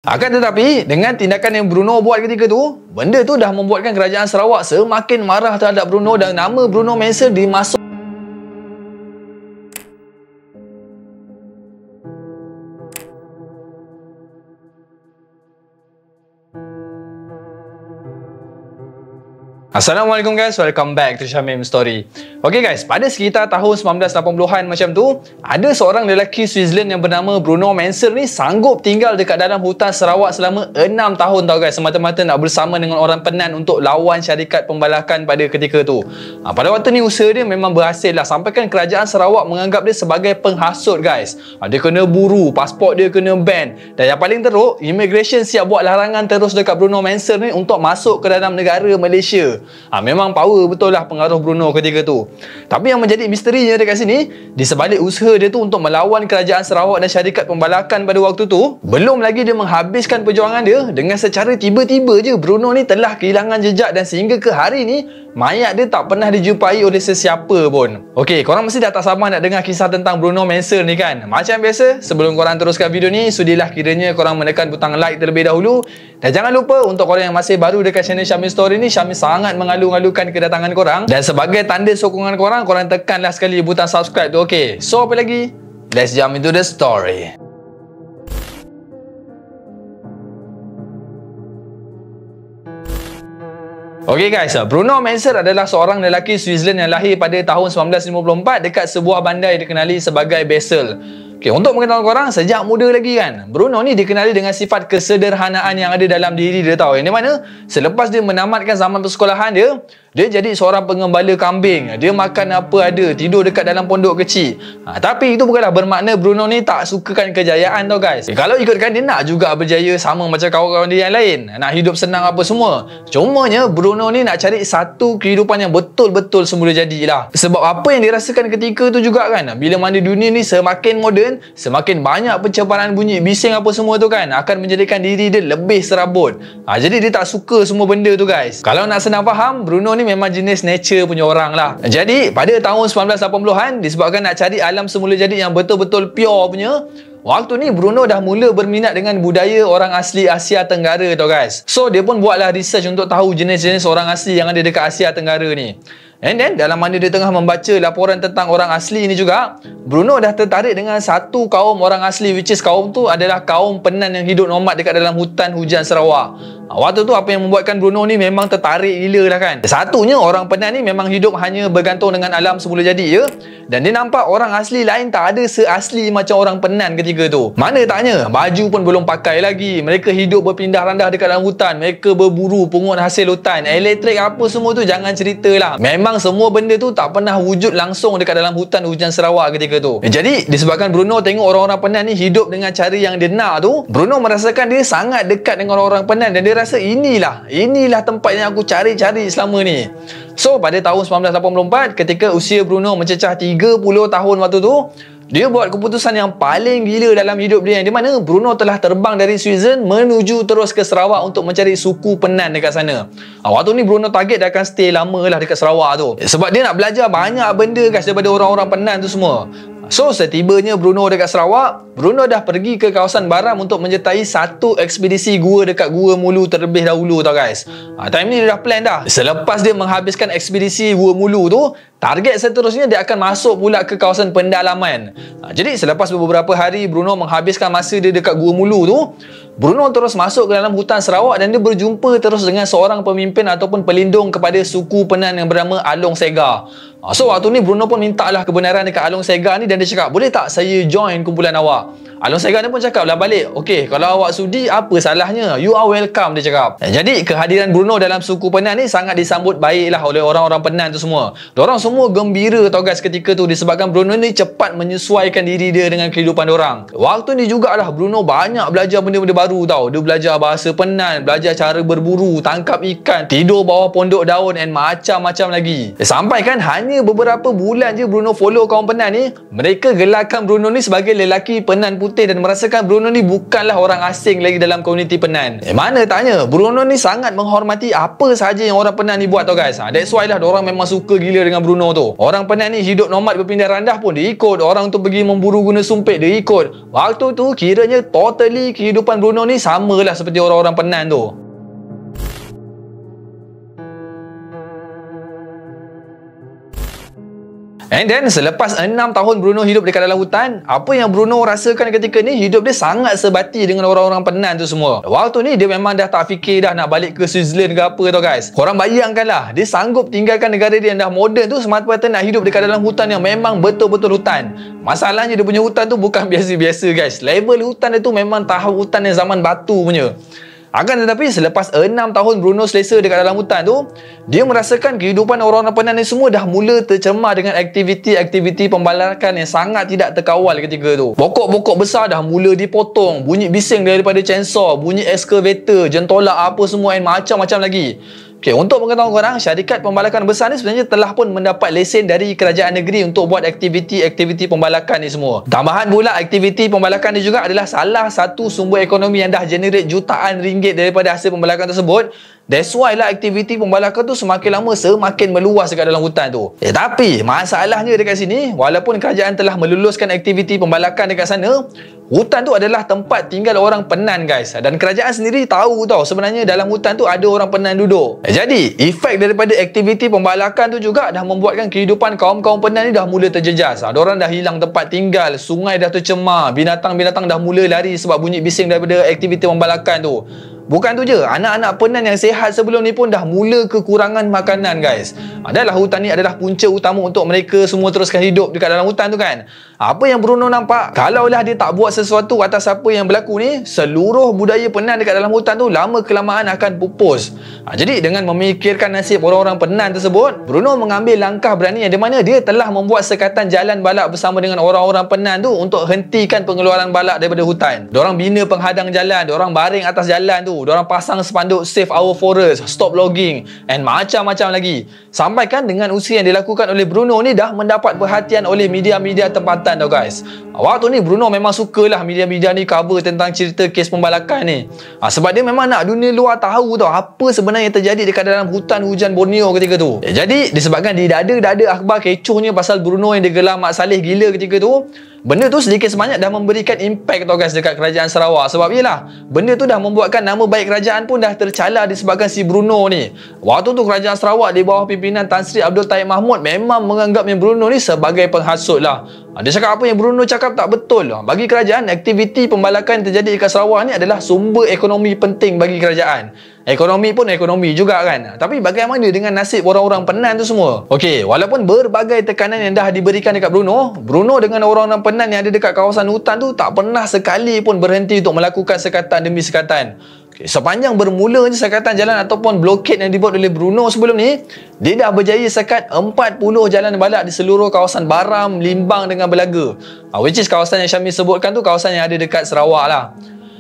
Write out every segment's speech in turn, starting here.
Akan tetapi, dengan tindakan yang Bruno buat ketika tu, benda tu dah membuatkan kerajaan Sarawak semakin marah terhadap Bruno dan nama Bruno Mansell dimasuk. Assalamualaikum guys, welcome back to Syamim Story. Okay guys, pada sekitar tahun 1980-an macam tu, ada seorang lelaki Switzerland yang bernama Bruno Mansell ni sanggup tinggal dekat dalam hutan Sarawak selama 6 tahun tau guys, semata-mata nak bersama dengan orang Penan untuk lawan syarikat pembalakan pada ketika tu. Pada waktu ni usaha dia memang berhasil lah, sampaikan kerajaan Sarawak menganggap dia sebagai penghasut guys. Dia kena buru, pasport dia kena ban, dan yang paling teruk, immigration siap buat larangan terus dekat Bruno Mansell ni untuk masuk ke dalam negara Malaysia. Memang power betul lah pengaruh Bruno ketika tu. Tapi yang menjadi misterinya dekat sini, di sebalik usaha dia tu untuk melawan kerajaan Sarawak dan syarikat pembalakan pada waktu tu, belum lagi dia menghabiskan perjuangan dia, dengan secara tiba-tiba je Bruno ni telah kehilangan jejak, dan sehingga ke hari ni mayat dia tak pernah dijumpai oleh sesiapa pun. Okey, korang mesti dah tak sabar nak dengar kisah tentang Bruno Mansell ni kan? Macam biasa, sebelum korang teruskan video ni, sudilah kiranya korang menekan butang like terlebih dahulu. Dan jangan lupa untuk korang yang masih baru dekat channel Syamim Story ni, Syamim sangat mengalu-alukan kedatangan korang. Dan sebagai tanda sokongan korang, korang tekanlah sekali butang subscribe tu, okey? So apa lagi? Let's jump into the story. Okay guys, Bruno Mansell adalah seorang lelaki Switzerland yang lahir pada tahun 1954 dekat sebuah bandar yang dikenali sebagai Basel. Okay, untuk mengenal korang, sejak muda lagi kan, Bruno ni dikenali dengan sifat kesederhanaan yang ada dalam diri dia tau. Yang di mana selepas dia menamatkan zaman persekolahan dia jadi seorang pengembala kambing. Dia makan apa ada, tidur dekat dalam pondok kecil. Tapi itu bukanlah bermakna Bruno ni tak sukakan kejayaan tau guys. Kalau ikutkan, dia nak juga berjaya sama macam kawan-kawan dia yang lain, nak hidup senang apa semua. Cumanya Bruno ni nak cari satu kehidupan yang betul-betul semula jadilah. Sebab apa yang dirasakan ketika tu juga kan, bila mana dunia ni semakin moden, semakin banyak pencemaran bunyi bising apa semua tu kan, akan menjadikan diri dia lebih serabut. Jadi dia tak suka semua benda tu guys. Kalau nak senang faham, Bruno ni memang jenis nature punya orang lah. Jadi pada tahun 1980-an, disebabkan nak cari alam semula jadi yang betul-betul pure punya, waktu ni Bruno dah mula berminat dengan budaya orang asli Asia Tenggara tau guys. So dia pun buatlah research untuk tahu jenis-jenis orang asli yang ada dekat Asia Tenggara ni. And then dalam mana dia tengah membaca laporan tentang orang asli ni juga, Bruno dah tertarik dengan satu kaum orang asli, which is kaum tu adalah kaum Penan yang hidup nomad dekat dalam hutan hujan Sarawak. Waktu tu apa yang membuatkan Bruno ni memang tertarik gila lah kan. Satunya, orang Penan ni memang hidup hanya bergantung dengan alam semula jadi je, dan dia nampak orang asli lain tak ada seasli macam orang Penan ketika tu. Mana taknya, baju pun belum pakai lagi, mereka hidup berpindah randah dekat dalam hutan, mereka berburu pungut hasil hutan, elektrik apa semua tu jangan cerita lah. Memang semua benda tu tak pernah wujud langsung dekat dalam hutan hujan Sarawak ketika tu. Jadi disebabkan Bruno tengok orang-orang Penan ni hidup dengan cara yang dia nak tu, Bruno merasakan dia sangat dekat dengan orang-orang Penan, dan dia rasa inilah tempat yang aku cari-cari selama ni. So pada tahun 1984, ketika usia Bruno mencecah 30 tahun waktu tu, dia buat keputusan yang paling gila dalam hidup dia, yang di mana Bruno telah terbang dari Switzerland menuju terus ke Sarawak untuk mencari suku Penan dekat sana. Waktu ni Bruno target dia akan stay lama lah dekat Sarawak tu, sebab dia nak belajar banyak benda guys daripada orang-orang Penan tu semua. So setibanya Bruno dekat Sarawak, Bruno dah pergi ke kawasan Baram untuk menyertai satu ekspedisi gua dekat Gua Mulu terlebih dahulu tau guys. Time ni dia dah plan dah. Selepas dia menghabiskan ekspedisi Gua Mulu tu, target seterusnya dia akan masuk pula ke kawasan pendalaman. Jadi selepas beberapa hari Bruno menghabiskan masa dia dekat Gua Mulu tu, Bruno terus masuk ke dalam hutan Sarawak, dan dia berjumpa terus dengan seorang pemimpin ataupun pelindung kepada suku Penan yang bernama Along Sega. So waktu ni Bruno pun mintalah kebenaran dekat Along Sega ni, dan dia cakap, boleh tak saya join kumpulan awak? Along Sega ni pun cakap lah balik, okey, kalau awak sudi apa salahnya, you are welcome, dia cakap. Jadi kehadiran Bruno dalam suku Penan ni sangat disambut baiklah oleh orang-orang Penan tu semua. Diorang semua gembira tau guys ketika tu, disebabkan Bruno ni cepat menyesuaikan diri dia dengan kehidupan diorang. Waktu ni jugalah Bruno banyak belajar benda-benda baru tau. Dia belajar bahasa Penan, belajar cara berburu, tangkap ikan, tidur bawah pondok daun, dan macam-macam lagi. Sampai kan hanya beberapa bulan je Bruno follow kaum Penan ni, mereka gelarkan Bruno ni sebagai lelaki Penan putih, dan merasakan Bruno ni bukanlah orang asing lagi dalam komuniti Penan. Mana tanya, Bruno ni sangat menghormati apa sahaja yang orang Penan ni buat tau guys. That's why lah diorang memang suka gila dengan Bruno Bruno tu. Orang Penan ni hidup nomad berpindah randah pun dia ikut. Orang tu pergi memburu guna sumpit dia ikut. Waktu tu kiranya totally kehidupan Bruno ni samalah seperti orang-orang Penan tu. And then selepas 6 tahun Bruno hidup dekat dalam hutan, apa yang Bruno rasakan ketika ni, hidup dia sangat sebati dengan orang-orang Penan tu semua. Waktu ni dia memang dah tak fikir dah nak balik ke Switzerland ke apa tau guys. Korang bayangkanlah, dia sanggup tinggalkan negara dia yang dah moden tu semata-mata nak hidup dekat dalam hutan yang memang betul-betul hutan. Masalahnya dia punya hutan tu bukan biasa-biasa guys. Level hutan dia tu memang tahap hutan yang zaman batu punya. Akan tetapi selepas 6 tahun Bruno selesa dekat dalam hutan tu, dia merasakan kehidupan orang-orang Penan ni semua dah mula tercemar dengan aktiviti-aktiviti pembalakan yang sangat tidak terkawal ketika tu. Pokok-pokok besar dah mula dipotong, bunyi bising daripada chainsaw, bunyi excavator, jentolak apa semua and macam-macam lagi. Okay, untuk pengetahuan korang, syarikat pembalakan besar ni sebenarnya telah pun mendapat lesen dari kerajaan negeri untuk buat aktiviti-aktiviti pembalakan ni semua. Tambahan pula, aktiviti pembalakan ni juga adalah salah satu sumber ekonomi yang dah generate jutaan ringgit daripada hasil pembalakan tersebut. That's why lah aktiviti pembalakan tu semakin lama semakin meluas dekat dalam hutan tu. Tapi masalahnya dekat sini, walaupun kerajaan telah meluluskan aktiviti pembalakan dekat sana, hutan tu adalah tempat tinggal orang Penan guys. Dan kerajaan sendiri tahu tau sebenarnya dalam hutan tu ada orang Penan duduk. Jadi efek daripada aktiviti pembalakan tu juga dah membuatkan kehidupan kaum-kaum Penan ni dah mula terjejas. Diorang dah hilang tempat tinggal, sungai dah tercemar, binatang-binatang dah mula lari sebab bunyi bising daripada aktiviti pembalakan tu. Bukan tu je, anak-anak Penan yang sehat sebelum ni pun dah mula kekurangan makanan guys. Adalah hutan ni adalah punca utama untuk mereka semua teruskan hidup dekat dalam hutan tu kan. Apa yang Bruno nampak, kalaulah dia tak buat sesuatu atas apa yang berlaku ni, seluruh budaya Penan dekat dalam hutan tu lama kelamaan akan pupus. Jadi dengan memikirkan nasib orang-orang Penan tersebut, Bruno mengambil langkah berani yang di mana dia telah membuat sekatan jalan balak bersama dengan orang-orang Penan tu untuk hentikan pengeluaran balak daripada hutan. Diorang bina penghadang jalan, diorang baring atas jalan tu, diorang pasang spanduk save our forest, stop logging and macam-macam lagi. Sampaikan dengan usaha yang dilakukan oleh Bruno ni dah mendapat perhatian oleh media-media tempatan tau guys. Waktu ni Bruno memang sukalah media-media ni cover tentang cerita kes pembalakan ni. Sebab dia memang nak dunia luar tahu tau apa sebenarnya yang terjadi dekat dalam hutan hujan Borneo ketika tu. Jadi disebabkan di dada-dada akhbar kecohnya pasal Bruno yang digelar Mak Saleh gila ketika tu, benda tu sedikit sebanyak dah memberikan impact tau guys dekat kerajaan Sarawak. Sebab yelah, benda tu dah membuatkan nama baik kerajaan pun dah tercalar disebabkan si Bruno ni. Waktu tu kerajaan Sarawak di bawah pimpinan Tan Sri Abdul Taib Mahmud memang menganggapnya Bruno ni sebagai penghasut lah. Dia cakap apa yang Bruno cakap tak betul. Bagi kerajaan, aktiviti pembalakan yang terjadi dekat Sarawak ni adalah sumber ekonomi penting bagi kerajaan. Ekonomi pun ekonomi juga kan. Tapi bagaimana dengan nasib orang-orang Penan tu semua? Okey, walaupun berbagai tekanan yang dah diberikan dekat Bruno dengan orang-orang Penan yang ada dekat kawasan hutan tu tak pernah sekali pun berhenti untuk melakukan sekatan demi sekatan. Sepanjang bermulanya sekatan jalan ataupun blokade yang dibuat oleh Bruno sebelum ni, dia dah berjaya sekat 40 jalan balak di seluruh kawasan Baram, Limbang dengan Belaga. Which is kawasan yang Syamil sebutkan tu kawasan yang ada dekat Sarawak lah.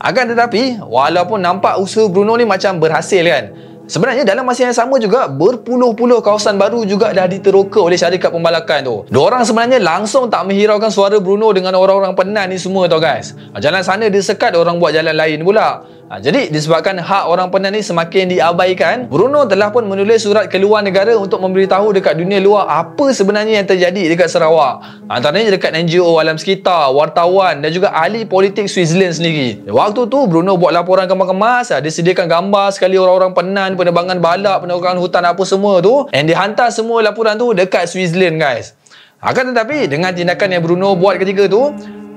Akan tetapi, walaupun nampak usaha Bruno ni macam berhasil kan, sebenarnya dalam masa yang sama juga berpuluh-puluh kawasan baru juga dah diteroka oleh syarikat pembalakan tu. Diorang sebenarnya langsung tak menghiraukan suara Bruno dengan orang-orang Penan ni semua tau guys. Jalan sana dia sekat, orang buat jalan lain pula. Jadi disebabkan hak orang Penan ni semakin diabaikan, Bruno telah pun menulis surat ke luar negara untuk memberitahu dekat dunia luar apa sebenarnya yang terjadi dekat Sarawak. Antaranya dekat NGO alam sekitar, wartawan dan juga ahli politik Switzerland sendiri. Waktu tu Bruno buat laporan kemas-kemas, dia sediakan gambar sekali orang-orang Penan, penerbangan balak, penerbangan hutan apa semua tu, and dihantar semua laporan tu dekat Switzerland guys. Akan tetapi dengan tindakan yang Bruno buat ketika tu,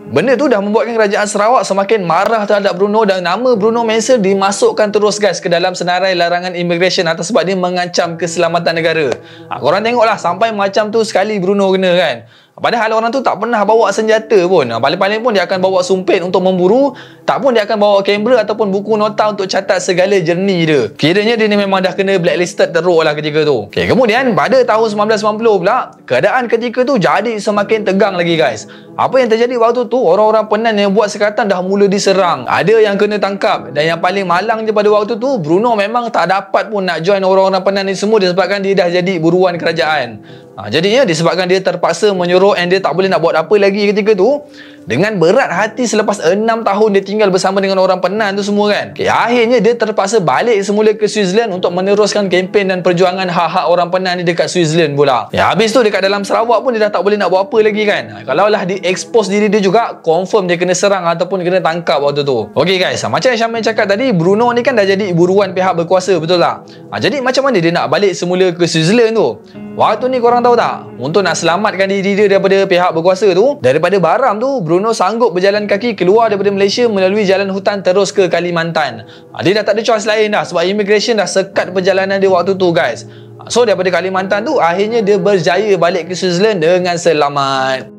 benda tu dah membuatkan kerajaan Sarawak semakin marah terhadap Bruno dan nama Bruno Mansell dimasukkan terus guys ke dalam senarai larangan immigration atas sebab dia mengancam keselamatan negara. Korang tengoklah sampai macam tu sekali Bruno kena kan. Padahal orang tu tak pernah bawa senjata pun. Paling-paling pun dia akan bawa sumpit untuk memburu. Tak pun dia akan bawa kamera ataupun buku nota untuk catat segala jernih dia. Kiranya dia ni memang dah kena blacklisted teruk lah ketika tu. Okay, kemudian pada tahun 1990 pula, keadaan ketika tu jadi semakin tegang lagi guys. Apa yang terjadi waktu tu, orang-orang Penan yang buat sekatan dah mula diserang. Ada yang kena tangkap. Dan yang paling malang je pada waktu tu, Bruno memang tak dapat pun nak join orang-orang Penan ni semua disebabkan dia dah jadi buruan kerajaan. Jadinya disebabkan dia terpaksa menyuruh and dia tak boleh nak buat apa lagi ketika tu, dengan berat hati selepas 6 tahun dia tinggal bersama dengan orang Penan tu semua kan. Akhirnya dia terpaksa balik semula ke Switzerland untuk meneruskan kempen dan perjuangan hak-hak orang Penan ni dekat Switzerland pula. Habis tu dekat dalam Sarawak pun dia dah tak boleh nak buat apa lagi kan. Kalau lah dia expose diri dia juga, confirm dia kena serang ataupun kena tangkap waktu tu. Okay guys, macam yang Syamil cakap tadi, Bruno ni kan dah jadi buruan pihak berkuasa, betul tak? Jadi macam mana dia nak balik semula ke Switzerland tu? Waktu ni korang tahu tak, untuk nak selamatkan diri dia daripada pihak berkuasa tu, daripada Baram tu, Bruno sanggup berjalan kaki keluar daripada Malaysia melalui jalan hutan terus ke Kalimantan. Dia dah tak ada choice lain dah, sebab immigration dah sekat perjalanan dia waktu tu guys. So daripada Kalimantan tu, akhirnya dia berjaya balik ke Switzerland dengan selamat.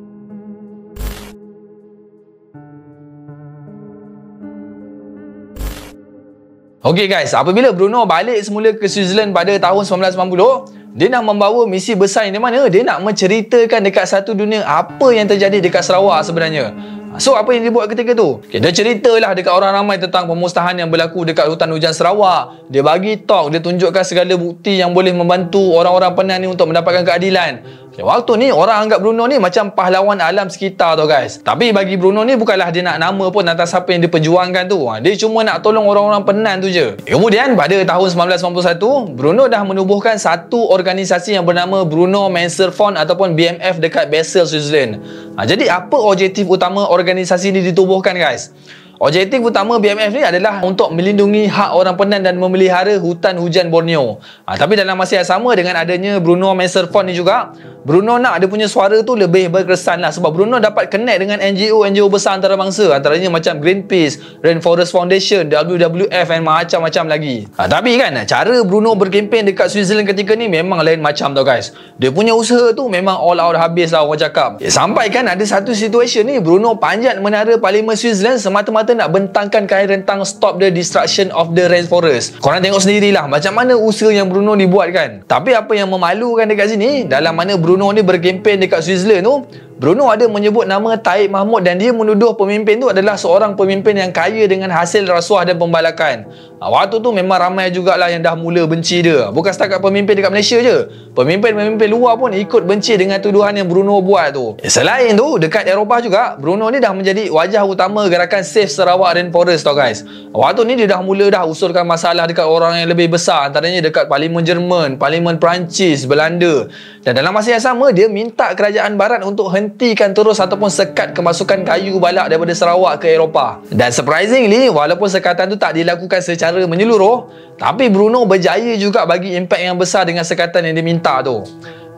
Okay guys, apabila Bruno balik semula ke Switzerland pada tahun 1990, dia nak membawa misi besar yang di mana dia nak menceritakan dekat satu dunia apa yang terjadi dekat Sarawak sebenarnya. So apa yang dia buat ketika tu? Dia ceritalah dekat orang ramai tentang pemusnahan yang berlaku dekat hutan hujan Sarawak. Dia bagi talk, dia tunjukkan segala bukti yang boleh membantu orang-orang Penan ni untuk mendapatkan keadilan. Waktu ni orang anggap Bruno ni macam pahlawan alam sekitar tau guys. Tapi bagi Bruno ni bukanlah dia nak nama pun atas apa yang dia perjuangkan tu. Dia cuma nak tolong orang-orang Penan tu je. Kemudian pada tahun 1991, Bruno dah menubuhkan satu organisasi yang bernama Bruno Menser Fund ataupun BMF dekat Basel, Switzerland. Jadi apa objektif utama organisasi ni ditubuhkan guys? Objektif utama BMF ni adalah untuk melindungi hak orang Penan dan memelihara hutan hujan Borneo. Tapi dalam masa yang sama dengan adanya Bruno Menser Fund ni juga, Bruno nak dia punya suara tu lebih berkesan lah, sebab Bruno dapat connect dengan NGO besar antarabangsa, antaranya macam Greenpeace, Rainforest Foundation, WWF dan macam-macam lagi. Tapi kan cara Bruno berkempen dekat Switzerland ketika ni memang lain macam tau guys. Dia punya usaha tu memang all out habis lah orang cakap. Sampai kan ada satu situation ni Bruno panjat menara Parlimen Switzerland semata-mata nak bentangkan kain rentang stop the destruction of the rainforest. Korang tengok sendirilah macam mana usaha yang Bruno dibuat kan. Tapi apa yang memalukan dekat sini, dalam mana Bruno ni berkempen dekat Switzerland tu, Bruno ada menyebut nama Taib Mahmud dan dia menuduh pemimpin tu adalah seorang pemimpin yang kaya dengan hasil rasuah dan pembalakan. Waktu tu memang ramai jugalah yang dah mula benci dia. Bukan setakat pemimpin dekat Malaysia je, pemimpin-pemimpin luar pun ikut benci dengan tuduhan yang Bruno buat tu. Selain tu, dekat Eropah juga, Bruno ni dah menjadi wajah utama gerakan Save Sarawak Rainforest tau guys. Waktu ni dia dah mula dah usulkan masalah dekat orang yang lebih besar, antaranya dekat Parlimen Jerman, Parlimen Perancis, Belanda. Dan dalam masa yang sama, dia minta kerajaan barat untuk hentikan terus ataupun sekat kemasukan kayu balak daripada Sarawak ke Eropah. Dan surprisingly, walaupun sekatan tu tak dilakukan secara menyeluruh, tapi Bruno berjaya juga bagi impak yang besar dengan sekatan yang diminta tu.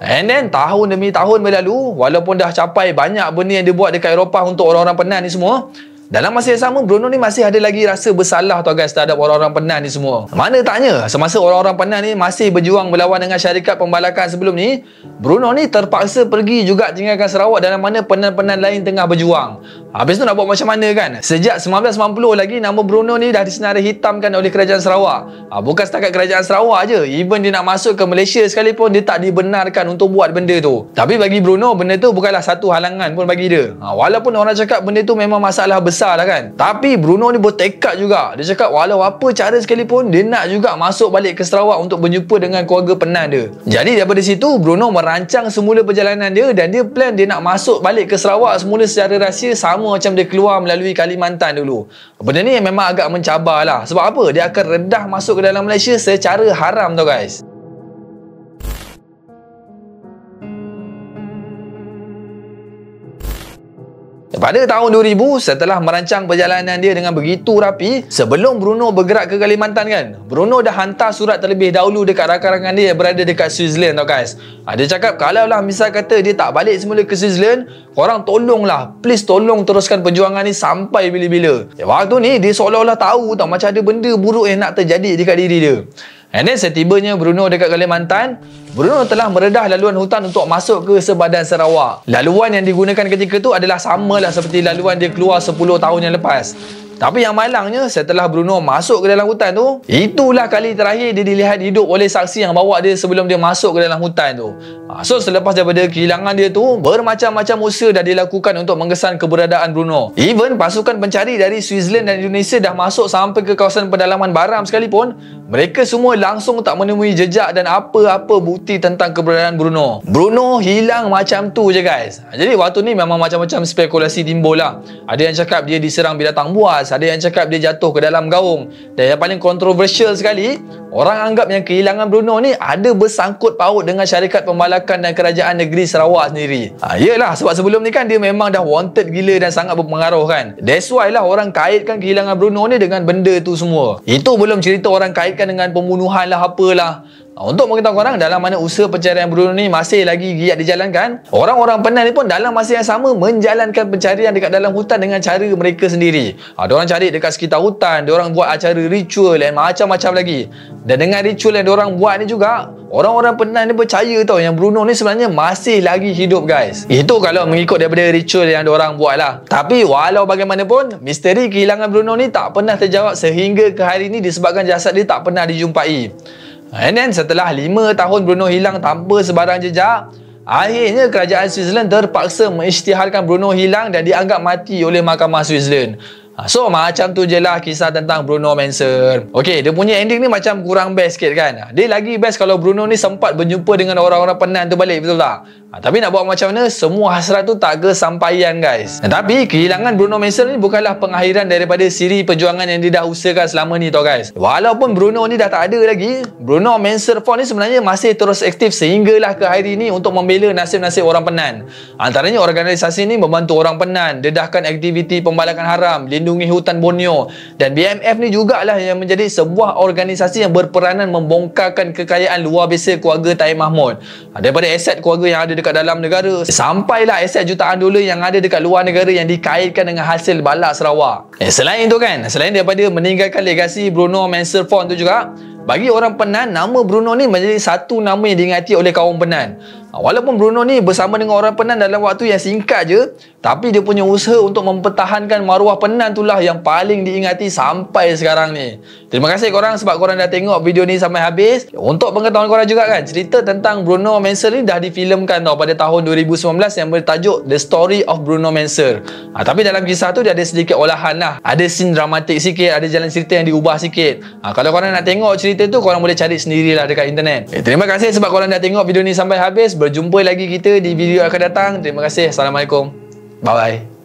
And then tahun demi tahun berlalu, walaupun dah capai banyak benda yang dia buat dekat Eropah untuk orang-orang Penan ni semua, dalam masa yang sama, Bruno ni masih ada lagi rasa bersalah tau guys terhadap orang-orang Penan ni semua. Mana taknya, semasa orang-orang Penan ni masih berjuang berlawan dengan syarikat pembalakan sebelum ni, Bruno ni terpaksa pergi juga tinggalkan Sarawak dalam mana Penan-Penan lain tengah berjuang. Habis tu nak buat macam mana kan? Sejak 1990 lagi, nama Bruno ni dah disenara hitamkan oleh kerajaan Sarawak. Bukan setakat kerajaan Sarawak je, even dia nak masuk ke Malaysia sekalipun, dia tak dibenarkan untuk buat benda tu. Tapi bagi Bruno, benda tu bukanlah satu halangan pun bagi dia. Walaupun orang cakap benda tu memang masalah besar lah kan, tapi Bruno ni bertekad juga. Dia cakap walau apa cara sekalipun, dia nak juga masuk balik ke Sarawak untuk berjumpa dengan keluarga Penan dia. Jadi daripada situ, Bruno merancang semula perjalanan dia dan dia plan dia nak masuk balik ke Sarawak semula secara rahsia, sama macam dia keluar melalui Kalimantan dulu. Benda ni memang agak mencabar lah. Sebab apa? Dia akan redah masuk ke dalam Malaysia secara haram tau guys. Pada tahun 2000, setelah merancang perjalanan dia dengan begitu rapi, sebelum Bruno bergerak ke Kalimantan kan, Bruno dah hantar surat terlebih dahulu dekat rakan-rakan dia yang berada dekat Switzerland tau guys. Dia cakap kalau lah misal kata dia tak balik semula ke Switzerland, korang tolonglah, please tolong teruskan perjuangan ni sampai bila-bila. Waktu ni dia seolah-olah tahu tau macam ada benda buruk yang nak terjadi dekat diri dia. And then setibanya Bruno dekat Kalimantan, Bruno telah meredah laluan hutan untuk masuk ke sebadan Sarawak. Laluan yang digunakan ketika tu adalah samalah seperti laluan dia keluar 10 tahun yang lepas. Tapi yang malangnya, setelah Bruno masuk ke dalam hutan tu, itulah kali terakhir dia dilihat hidup oleh saksi yang bawa dia sebelum dia masuk ke dalam hutan tu. So selepas daripada kehilangan dia tu, bermacam-macam usaha dah dilakukan untuk mengesan keberadaan Bruno. Even pasukan pencari dari Switzerland dan Indonesia dah masuk sampai ke kawasan pedalaman Baram sekalipun, mereka semua langsung tak menemui jejak dan apa-apa bukti tentang keberadaan Bruno. Bruno hilang macam tu je guys. Jadi waktu ni memang macam-macam spekulasi timbul lah. Ada yang cakap dia diserang binatang buas, ada yang cakap dia jatuh ke dalam gaung, dan yang paling kontroversial sekali, orang anggap yang kehilangan Bruno ni ada bersangkut paut dengan syarikat pembalakan dan kerajaan negeri Sarawak sendiri. Yelah, sebab sebelum ni kan dia memang dah wanted gila dan sangat berpengaruh kan. That's why lah orang kaitkan kehilangan Bruno ni dengan benda tu semua. Itu belum cerita orang kaitkan dengan pembunuhan lah apalah. Untuk mengetahui korang, dalam mana usaha pencarian Bruno ni masih lagi giat dijalankan, orang-orang Penang ni pun dalam masa yang sama menjalankan pencarian dekat dalam hutan dengan cara mereka sendiri. Diorang cari dekat sekitar hutan, diorang buat acara ritual dan macam-macam lagi. Dan dengan ritual yang diorang buat ni juga, orang-orang Penang ni percaya tau yang Bruno ni sebenarnya masih lagi hidup guys. Itu kalau mengikut daripada ritual yang diorang buat lah. Tapi walau bagaimanapun, misteri kehilangan Bruno ni tak pernah terjawab sehingga ke hari ni disebabkan jasad dia tak pernah dijumpai. And then setelah 5 tahun Bruno hilang tanpa sebarang jejak, akhirnya kerajaan Switzerland terpaksa mengisytiharkan Bruno hilang dan dianggap mati oleh mahkamah Switzerland. So macam tu je lah kisah tentang Bruno Menser. Okay, dia punya ending ni macam kurang best sikit kan. Dia lagi best kalau Bruno ni sempat berjumpa dengan orang-orang Penang tu balik, betul tak? Tapi nak buat macam mana, semua hasrat tu tak kesampaian guys. Tapi kehilangan Bruno Menser ni bukanlah pengakhiran daripada siri perjuangan yang dia dah usahakan selama ni tau guys. Walaupun Bruno ni dah tak ada lagi, Bruno Menser Fond ni sebenarnya masih terus aktif sehinggalah ke hari ni untuk membela nasib-nasib orang Penang. Antaranya organisasi ni membantu orang Penang dedahkan aktiviti pembalakan haram, lindungi hutan Borneo, dan BMF ni jugalah yang menjadi sebuah organisasi yang berperanan membongkarkan kekayaan luar biasa keluarga Taib Mahmud. Daripada aset keluarga yang ada dekat dalam negara sampailah aset jutaan dolar yang ada dekat luar negara yang dikaitkan dengan hasil balak Sarawak. Selain tu kan, selain daripada meninggalkan legasi Bruno Menser Fond tu juga, bagi orang Penang, nama Bruno ni menjadi satu nama yang diingati oleh kaum Penang. Walaupun Bruno ni bersama dengan orang Penang dalam waktu yang singkat je, tapi dia punya usaha untuk mempertahankan maruah Penang itulah yang paling diingati sampai sekarang ni. Terima kasih korang sebab korang dah tengok video ni sampai habis. Untuk pengetahuan korang juga kan, cerita tentang Bruno Menser ni dah difilmkan tau pada tahun 2019 yang bertajuk The Story of Bruno Menser. Tapi dalam kisah tu dia ada sedikit olahan lah. Ada scene dramatik sikit, ada jalan cerita yang diubah sikit. Kalau korang nak tengok cerita tu, korang boleh cari sendirilah dekat internet. Terima kasih sebab korang dah tengok video ni sampai habis. Berjumpa lagi kita di video akan datang. Terima kasih. Assalamualaikum. Bye bye.